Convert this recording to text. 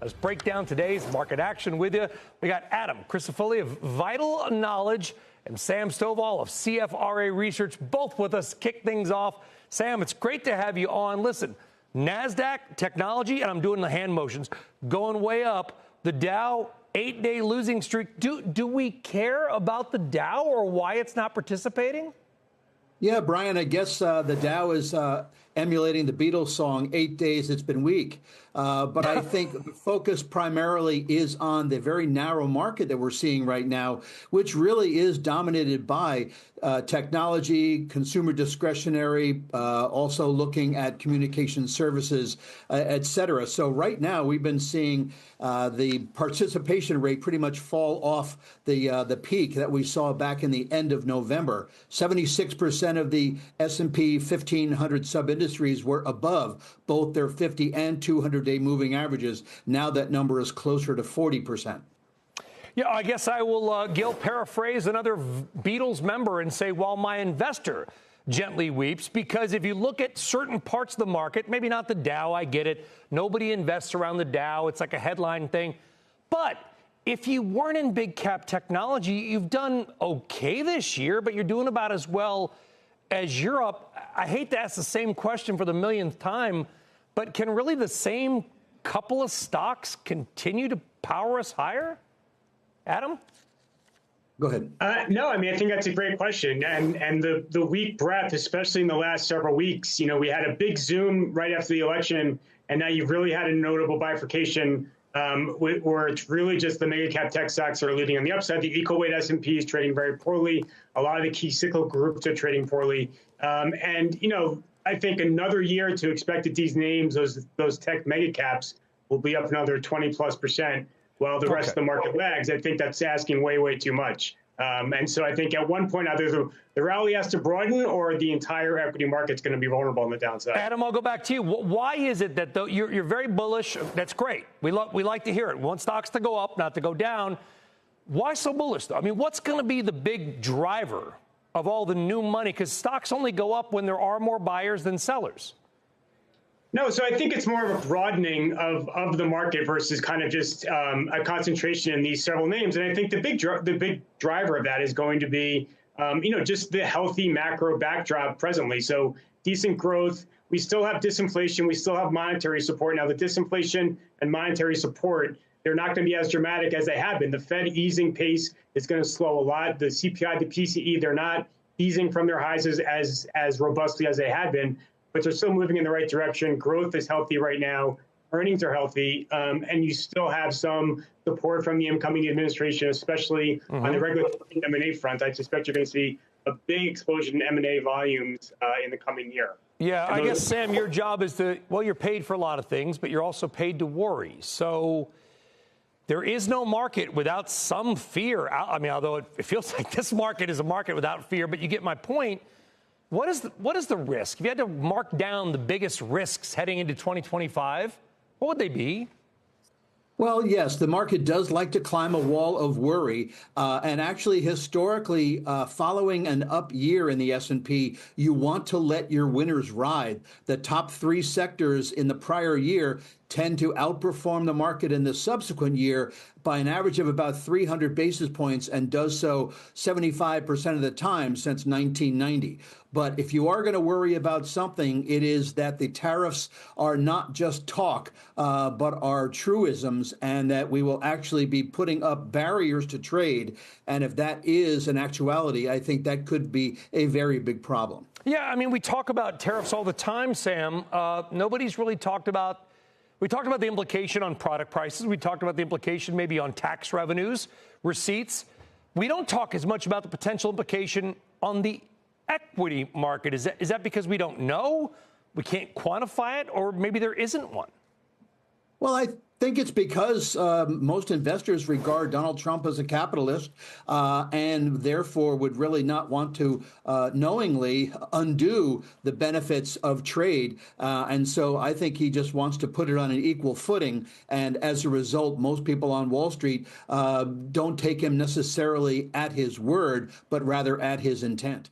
Let's break down today's market action with you. We got Adam Crisafulli of Vital Knowledge and Sam Stovall of CFRA Research, both with us. Kick things off. Sam, it's great to have you on. Listen, NASDAQ, technology, and I'm doing the hand motions, going way up. The Dow, 8-day losing streak. Do we care about the Dow or why it's not participating? Yeah, Brian, I guess the Dow is emulating the Beatles song, 8 days it's been weak. But I think the focus primarily is on the very narrow market that we're seeing right now, which really is dominated by technology, consumer discretionary, also looking at communication services, et cetera. So right now we've been seeing the participation rate pretty much fall off the peak that we saw back in the end of November. 76% of the S&P 1500 sub-industries were above both their 50 and 200-day moving averages. Now that number is closer to 40%. Yeah, I guess I will, Gil, paraphrase another Beatles member and say, while my investor gently weeps, because if you look at certain parts of the market, maybe not the Dow, I get it. Nobody invests around the Dow. It's like a headline thing. But if you weren't in big cap technology, you've done okay this year, but you're doing about as well as Europe. I hate to ask the same question for the millionth time, but can really the same couple of stocks continue to power us higher? Adam? Go ahead. No, I mean, I think that's a great question. And the weak breadth, especially in the last several weeks, you know, we had a big zoom right after the election, and now you've really had a notable bifurcation where it's really just the mega cap tech stocks that are leading on the upside. The equal weight S&P is trading very poorly. A lot of the key cyclical groups are trading poorly. And, you know, I think another year to expect that these names, those tech mega caps, will be up another 20+%. While the rest of the market lags. I think that's asking way, way too much. And so I think at one point, either the rally has to broaden or the entire equity market's going to be vulnerable on the downside. Adam, I'll go back to you. Why is it that you're very bullish? That's great. We like to hear it. We want stocks to go up, not to go down. Why so bullish, though? I mean, what's going to be the big driver of all the new money? Because stocks only go up when there are more buyers than sellers. No, so I think it's more of a broadening of the market versus kind of just a concentration in these several names. And I think the big driver of that is going to be, you know, just the healthy macro backdrop presently. So decent growth. We still have disinflation. We still have monetary support. Now, the disinflation and monetary support, they're not going to be as dramatic as they have been. The Fed easing pace is going to slow a lot. The CPI, the PCE, they're not easing from their highs as robustly as they had been. But they're still moving in the right direction. Growth is healthy right now. Earnings are healthy. And you still have some support from the incoming administration, especially on the regulatory M&A front. I suspect you're going to see a big explosion in M&A volumes in the coming year. Yeah, I guess, Sam, your job is you're paid for a lot of things, but you're also paid to worry. So there is no market without some fear. I mean, although it feels like this market is a market without fear, but you get my point. What is the risk? If you had to mark down the biggest risks heading into 2025, what would they be? Well, yes, the market does like to climb a wall of worry. And actually, historically, following an up year in the S&P, you want to let your winners ride. The top three sectors in the prior year tend to outperform the market in the subsequent year by an average of about 300 basis points and does so 75% of the time since 1990. But if you are going to worry about something, it is that the tariffs are not just talk, but are truisms, and that we will actually be putting up barriers to trade. And if that is an actuality, I think that could be a very big problem. Yeah, I mean, we talk about tariffs all the time, Sam. Nobody's really talked about. We talked about the implication on product prices. We talked about the implication maybe on tax revenues, receipts. We don't talk as much about the potential implication on the equity market. Is that because we don't know? We can't quantify it? Or maybe there isn't one? Well, I think it's because most investors regard Donald Trump as a capitalist and therefore would really not want to knowingly undo the benefits of trade. And so I think he just wants to put it on an equal footing. And as a result, most people on Wall Street don't take him necessarily at his word, but rather at his intent.